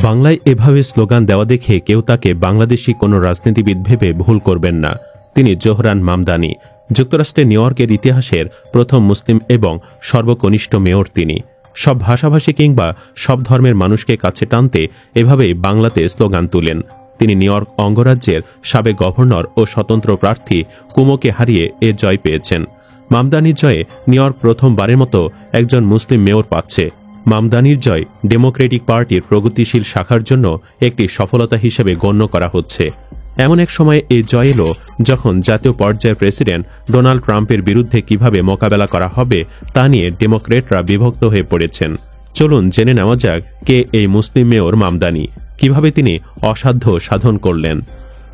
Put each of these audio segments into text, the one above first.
বাংলায় এভাবে স্লোগান দেওয়া দেখে কেউ তাকে বাংলাদেশি কোনো রাজনীতিবিদ ভেবে ভুল করবেন না। তিনি জোহরান মামদানি, যুক্তরাষ্ট্রের নিউ ইয়র্কের ইতিহাসের প্রথম মুসলিম এবং সর্বকনিষ্ঠ মেয়র। তিনি সব ভাষাভাষী কিংবা সব ধর্মের মানুষকে কাছে টানতে এভাবেই বাংলাতে স্লোগান তুলেন। তিনি নিউ ইয়র্ক অঙ্গরাজ্যের সাবেক গভর্নর ও স্বতন্ত্র প্রার্থী কুমোকে হারিয়ে এ জয় পেয়েছেন। মামদানির জয়ে নিউ ইয়র্ক প্রথমবারের মতো একজন মুসলিম মেয়র পাচ্ছে। মামদানির জয় ডেমোক্রেটিক পার্টির প্রগতিশীল শাখার জন্য একটি সফলতা হিসেবে গণ্য করা হচ্ছে। এমন এক সময়ে এই জয় এলো যখন জাতীয় পর্যায়ের প্রেসিডেন্ট ডোনাল্ড ট্রাম্পের বিরুদ্ধে কিভাবে মোকাবেলা করা হবে তা নিয়ে ডেমোক্রেটরা বিভক্ত হয়ে পড়েছেন। চলুন জেনে নেওয়া যাক কে এই মুসলিম মেয়র মামদানি, কিভাবে তিনি অসাধ্য সাধন করলেন।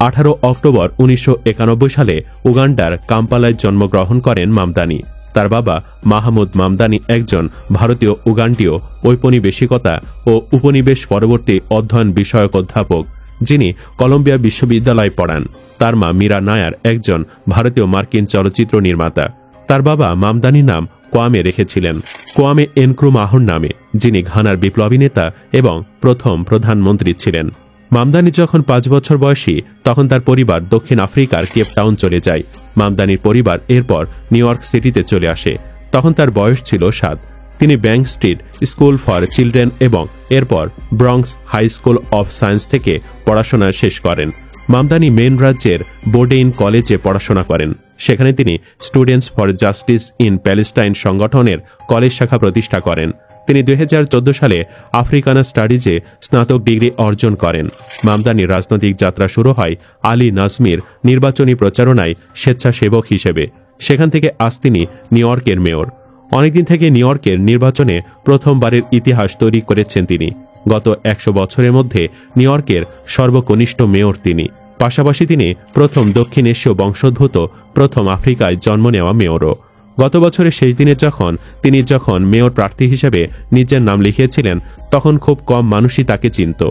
18 অক্টোবর 1991 সালে উগান্ডার কাম্পালায় জন্মগ্রহণ করেন মামদানি। তার বাবা মাহমুদ মামদানি একজন ভারতীয় উগান্ডীয় ঔপনিবেশিকতা ও উপনিবেশ পরবর্তী অধ্যয়ন বিষয়ক অধ্যাপক, যিনি কলম্বিয়া বিশ্ববিদ্যালয়ে পড়ান। তার মা মীরা নায়ার একজন ভারতীয় মার্কিন চলচ্চিত্র নির্মাতা। তার বাবা মামদানির নাম কোয়ামে রেখেছিলেন, কোয়ামে এনক্রুমাহর নামে, যিনি ঘানার বিপ্লবী নেতা এবং প্রথম প্রধানমন্ত্রী ছিলেন। মামদানি যখন 5 বছর বয়সী তখন তার পরিবার দক্ষিণ আফ্রিকার কেপ টাউন চলে যায়। মামদানির পরিবার এরপর নিউ ইয়র্ক সিটিতে চলে আসে। তখন তার বয়স ছিল 7। তিনি bank street school for children এবং এরপর Bronx high school of science থেকে পড়াশোনা শেষ করেন। মামদানি মেন রাজ্যের বোর্ডেইন কলেজে পড়াশোনা করেন। সেখানে তিনি students for justice in Palestine সংগঠনের কলেজ শাখা প্রতিষ্ঠা করেন। তিনি 2014 সালে আফ্রিকানা স্টাডিজে স্নাতক ডিগ্রি অর্জন করেন। মামদানির রাজনৈতিক যাত্রা শুরু হয় আলী নাজমির নির্বাচনী প্রচারণায় স্বেচ্ছাসেবক হিসেবে। সেখান থেকে আজ তিনি নিউ ইয়র্কের মেয়র। অনেকদিন থেকে নিউ ইয়র্কের নির্বাচনে প্রথমবারের ইতিহাস তৈরি করেছেন তিনি। গত 100 বছরের মধ্যে নিউ ইয়র্কের সর্বকনিষ্ঠ মেয়র তিনি। পাশাপাশি তিনি প্রথম দক্ষিণ এশীয় বংশোদ্ভূত প্রথম আফ্রিকায় জন্ম নেওয়া মেয়রও। গত বছরের শেষ দিনে তিনি যখন মেয়র প্রার্থী হিসেবে নিজের নাম লিখিয়েছিলেন তখন খুব কম মানুষই তাকে চিনত।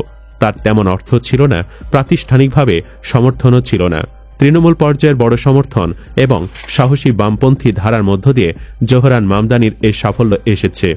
তার তেমন অর্থ ছিল না, প্রাতিষ্ঠানিকভাবে সমর্থনও ছিল না। তৃণমূল পর্যায়ের বড় সমর্থন এবং সাহসী বামপন্থী ধারার মধ্য দিয়ে জোহরান মামদানির এই সাফল্য এসেছে।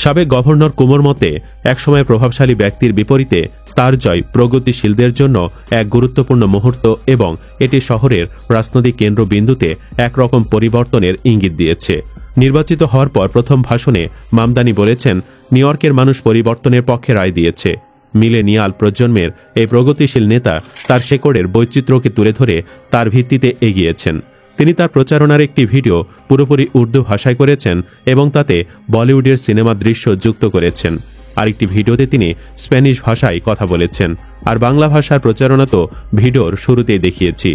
সাবেক গভর্নর কুমোর মতে, একসময় প্রভাবশালী ব্যক্তির বিপরীতে তার জয় প্রগতিশীলদের জন্য এক গুরুত্বপূর্ণ মুহূর্ত এবং এটি শহরের রাজনৈতিক কেন্দ্রবিন্দুতে একরকম পরিবর্তনের ইঙ্গিত দিয়েছে। নির্বাচিত হওয়ার পর প্রথম ভাষণে মামদানি বলেছেন, নিউ ইয়র্কের মানুষ পরিবর্তনের পক্ষে রায় দিয়েছে। মিলেনিয়াল প্রজন্মের এই প্রগতিশীল নেতা তার শেকড়ের বৈচিত্র্যকে তুলে ধরে তার ভিত্তিতে এগিয়েছেন। তিনি তার প্রচারণার একটি ভিডিও পুরোপুরি উর্দু ভাষায় করেছেন এবং তাতে বলিউডের সিনেমা দৃশ্য যুক্ত করেছেন। আরেকটি ভিডিওতে তিনি স্প্যানিশ ভাষায় কথা বলেছেন। আর বাংলা ভাষার প্রচারণা তো ভিডিওর শুরুতেই দেখিয়েছি।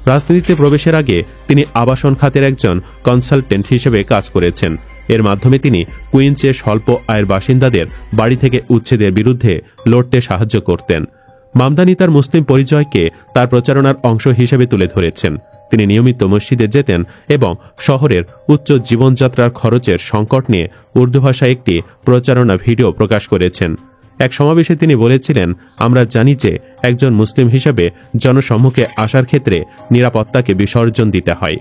রাজনীতিতে প্রবেশের আগে তিনি আবাসন খাতের একজন কনসালটেন্ট হিসেবে কাজ করেছেন। এর মাধ্যমে তিনি কুইন্সে স্বল্প আয়ের বাসিন্দাদের বাড়ি থেকে উচ্ছেদের বিরুদ্ধে লড়তে সাহায্য করতেন। মামদানি তার মুসলিম পরিচয়কে তার প্রচারণার অংশ হিসেবে তুলে ধরেছেন। তিনি নিয়মিত মসজিদে যেতেন এবং শহরের উচ্চ জীবনযাত্রার খরচের সংকট নিয়ে উর্দু ভাষায় একটি প্রচারণা ভিডিও প্রকাশ করেছেন। এক সমাবেশে তিনি বলেছিলেন, আমরা জানি যে একজন মুসলিম হিসেবে জনসম্মুখে আসার ক্ষেত্রে নিরাপত্তাকে বিসর্জন দিতে হয়।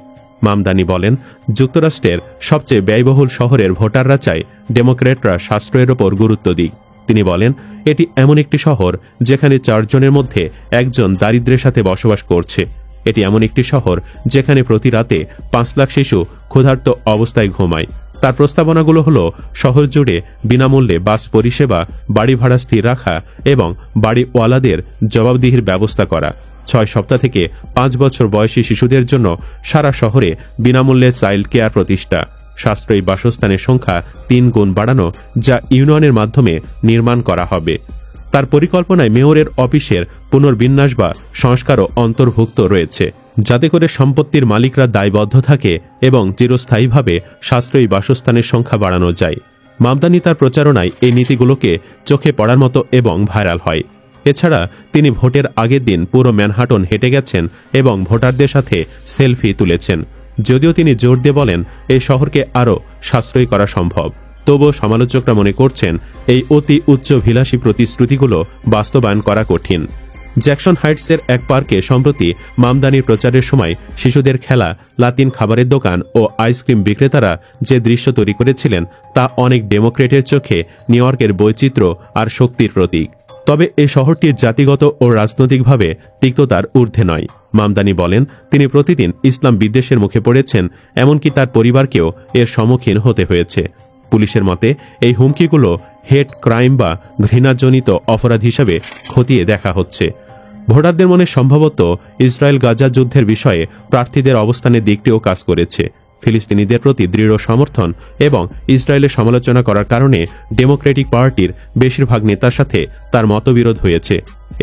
মামদানি বলেন, যুক্তরাষ্ট্রের সবচেয়ে ব্যয়বহুল শহরের ভোটাররা চায় ডেমোক্রেটরা সাশ্রয়ের ওপর গুরুত্ব দিক। তিনি বলেন, এটি এমন একটি শহর যেখানে 4 জনের মধ্যে একজন দারিদ্র্যের সাথে বসবাস করছে। এটি এমন একটি শহর যেখানে প্রতি রাতে 5 লাখ শিশু ক্ষুধার্ত অবস্থায় ঘুমায়। তার প্রস্তাবনাগুলো হল শহর জুড়ে বিনামূল্যে বাস পরিষেবা, বাড়ি ভাড়া স্থির রাখা এবং বাড়িওয়ালাদের জবাবদিহির ব্যবস্থা করা। 6 সপ্তাহ থেকে 5 বছর বয়সী শিশুদের জন্য সারা শহরে বিনামূল্যে চাইল্ড কেয়ার প্রতিষ্ঠা, সাশ্রয়ী বাসস্থানের সংখ্যা 3 গুণ বাড়ানো, যা ইউনিয়নের মাধ্যমে নির্মাণ করা হবে। তার পরিকল্পনায় মেয়রের অফিসের পুনর্বিন্যাস বা সংস্কারও অন্তর্ভুক্ত রয়েছে, যাতে করে সম্পত্তির মালিকরা দায়বদ্ধ থাকে এবং চিরস্থায়ীভাবে সাশ্রয়ী বাসস্থানের সংখ্যা বাড়ানো যায়। মামদানি তার প্রচারণায় এই নীতিগুলোকে চোখে পড়ার মতো এবং ভাইরাল হয়। এছাড়া তিনি ভোটের আগের দিন পুরো ম্যানহাটন হেঁটে গেছেন এবং ভোটারদের সাথে সেলফি তুলেছেন। যদিও তিনি জোর দিয়ে বলেন এই শহরকে আরও সাশ্রয়ী করা সম্ভব, তবুও সমালোচকরা মনে করছেন এই অতি উচ্চভিলাষী প্রতিশ্রুতিগুলো বাস্তবায়ন করা কঠিন। জ্যাকসন হাইটসের এক পার্কে সম্প্রতি মামদানির প্রচারের সময় শিশুদের খেলা, লাতিন খাবারের দোকান ও আইসক্রিম বিক্রেতারা যে দৃশ্য তৈরি করেছিলেন তা অনেক ডেমোক্রেটের চোখে নিউ ইয়র্কের বৈচিত্র্য আর শক্তির প্রতীক। তবে এই শহরটি জাতিগত ও রাজনৈতিকভাবে তিক্ততার ঊর্ধ্বে নয়। মামদানি বলেন, তিনি প্রতিদিন ইসলাম বিদ্বেষের মুখে পড়েছেন, এমনকি তার পরিবারকেও এর সম্মুখীন হতে হয়েছে। পুলিশের মতে এই হুমকিগুলো হেট ক্রাইম বা ঘৃণাজনিত অপরাধ হিসাবে খতিয়ে দেখা হচ্ছে। ভোটারদের মনে সম্ভবত ইসরায়েল গাজা যুদ্ধের বিষয়ে প্রার্থীদের অবস্থানের দিকটিও কাজ করেছে। ফিলিস্তিনিদের প্রতি দৃঢ় সমর্থন এবং ইসরায়েলের সমালোচনা করার কারণে ডেমোক্রেটিক পার্টির বেশিরভাগ নেতার সাথে তার মতবিরোধ হয়েছে।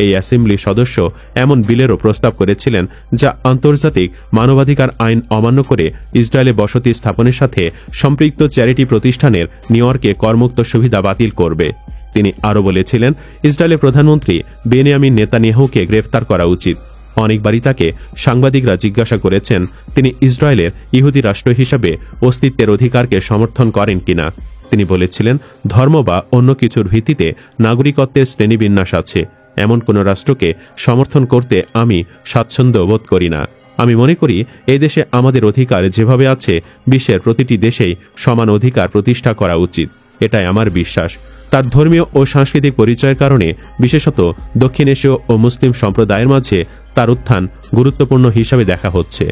এই অ্যাসেম্বলি সদস্য এমন বিলেরও প্রস্তাব করেছিলেন যা আন্তর্জাতিক মানবাধিকার আইন অমান্য করে ইসরায়েলে বসতি স্থাপনের সাথে সম্পৃক্ত চ্যারিটি প্রতিষ্ঠানের নিউ ইয়র্কে করমুক্ত সুবিধা বাতিল করবে। তিনি আরও বলেছিলেন, ইসরায়েলের প্রধানমন্ত্রী বেনিয়ামিন নেতানিয়াহুকে গ্রেফতার করা উচিত। অনেকবারই তাকে সাংবাদিকরা জিজ্ঞাসা করেছেন তিনি ইসরায়েলের ইহুদি রাষ্ট্র হিসাবে অস্তিত্বের অধিকারকে সমর্থন করেন কিনা। তিনি বলেছিলেন, ধর্ম বা অন্য কিছুর ভিত্তিতে নাগরিকত্বের শ্রেণীবিন্যাস আছে, এমন কোন রাষ্ট্রকে সমর্থন করতে আমি স্বাচ্ছন্দ্য বোধ করি না। আমি মনে করি এই দেশে আমাদের অধিকার যেভাবে আছে বিশ্বের প্রতিটি দেশেই সমান অধিকার প্রতিষ্ঠা করা উচিত, এটাই আমার বিশ্বাস। তার ধর্মীয় ও সাংস্কৃতিক পরিচয়ের কারণে বিশেষত দক্ষিণ এশীয় ও মুসলিম সম্প্রদায়ের মাঝে তার উত্থান গুরুত্বপূর্ণ হিসাবে দেখা হচ্ছে।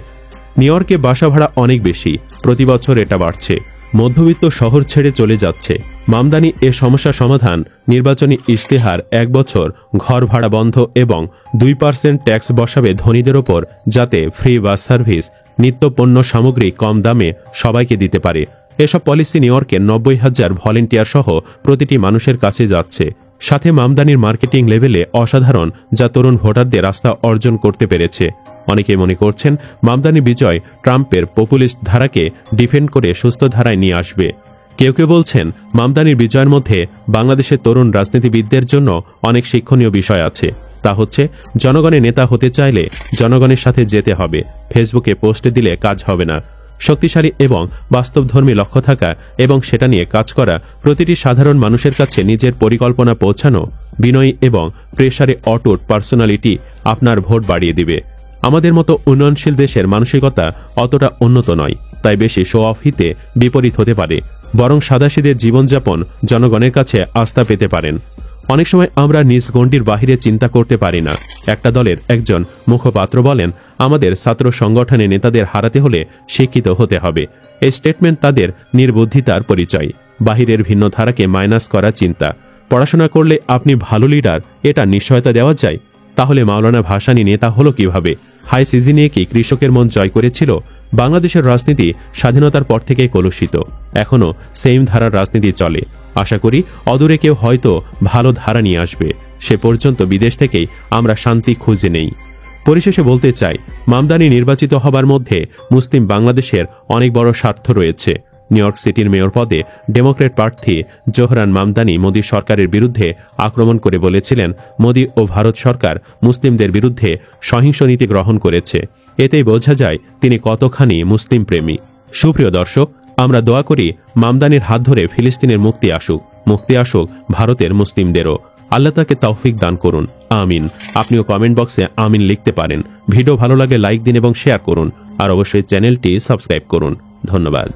নিউ ইয়র্কে বাসা ভাড়া অনেক বেশি, প্রতি বছর এটা বাড়ছে, মধ্যবিত্ত শহর ছেড়ে চলে যাচ্ছে। মামদানি এ সমস্যা সমাধান নির্বাচনী ইশতেহার 1 বছর ঘর ভাড়া বন্ধ এবং 2% ট্যাক্স বসাবে ধনীদের ওপর, যাতে ফ্রি বাস সার্ভিস, নিত্য পণ্য সামগ্রী কম দামে সবাইকে দিতে পারে। এসব পলিসি নিউ ইয়র্কের 90,000 ভলেন্টিয়ার সহ প্রতিটি মানুষের কাছে যাচ্ছে। সাথে মামদানির মার্কেটিং লেভেলে অসাধারণ, যা তরুণ ভোটারদের আস্থা অর্জন করতে পেরেছে। অনেকেই মনে করছেন মামদানি বিজয় ট্রাম্পের পপুলিস্ট ধারাকে ডিফেন্ড করে সুস্থ ধারায় নিয়ে আসবে। কেউ কেউ বলছেন মামদানির বিজয়ের মধ্যে বাংলাদেশের তরুণ রাজনীতিবিদদের জন্য অনেক শিক্ষণীয় বিষয় আছে। তা হচ্ছে, জনগণের নেতা হতে চাইলে জনগণের সাথে যেতে হবে, ফেসবুকে পোস্ট দিলে কাজ হবে না। শক্তিশালী এবং বাস্তবধর্মী লক্ষ্য থাকা এবং সেটা নিয়ে কাজ করা, প্রতিটি সাধারণ মানুষের কাছে নিজের পরিকল্পনা পৌঁছানো, বিনয়ী এবং প্রেসারে অটুট পার্সোনালিটি আপনার ভোট বাড়িয়ে দিবে। আমাদের মতো উন্নয়নশীল দেশের মানসিকতা অতটা উন্নত নয়, তাই বেশি শো অফ হিতে বিপরীত হতে পারে, বরং সাদাসিধে জীবনযাপন জনগণের কাছে আস্থা পেতে পারেন। অনেক সময় আমরা নিজ গণ্ডির বাহিরে চিন্তা করতে পারি না। একটা দলের একজন মুখপাত্র বলেন, আমাদের ছাত্র সংগঠনের নেতাদের হারাতে হলে শিক্ষিত হতে হবে। এই স্টেটমেন্ট তাদের নির্বুদ্ধিতার পরিচয়। বাহিরের ভিন্ন ধারাকে মাইনাস করা চিন্তা। পড়াশোনা করলে আপনি ভালো লিডার, এটা নিশ্চয়তা দেওয়া যায়। তাহলে মাওলানা ভাসানী নেতা হলো কিভাবে? হাই সিজি নিয়ে কি কৃষকের মন জয় করেছিল? বাংলাদেশের রাজনীতি স্বাধীনতার পর থেকেই কলুষিত, এখনো সেম ধারার রাজনীতি চলে। আশা করি অদূরে কেউ হয়তো ভালো ধারা নিয়ে আসবে। সে পর্যন্ত বিদেশ থেকেই আমরা শান্তি খুঁজে নেই। পরিশেষে বলতে চাই, মামদানি নির্বাচিত হবার মধ্যে মুসলিম বাংলাদেশের অনেক বড় স্বার্থ রয়েছে। নিউ ইয়র্ক সিটির মেয়র পদে ডেমোক্রেট প্রার্থী জোহরান মামদানি মোদী সরকারের বিরুদ্ধে আক্রমণ করে বলেছিলেন, মোদী ও ভারত সরকার মুসলিমদের বিরুদ্ধে সহিংস নীতি গ্রহণ করেছে। এতেই বোঝা যায় তিনি কতখানি মুসলিম প্রেমী। সুপ্রিয় দর্শক, আমরা দোয়া করি মামদানির হাত ধরে ফিলিস্তিনের মুক্তি আসুক ভারতের মুসলিমদেরও। আল্লাহ তাকে তৌফিক দান করুন, আমিন। আপনিও কমেন্ট বক্সে আমিন লিখতে পারেন। ভিডিও ভালো লাগে লাইক দিন এবং শেয়ার করুন, আর অবশ্যই চ্যানেলটি সাবস্ক্রাইব করুন। ধন্যবাদ।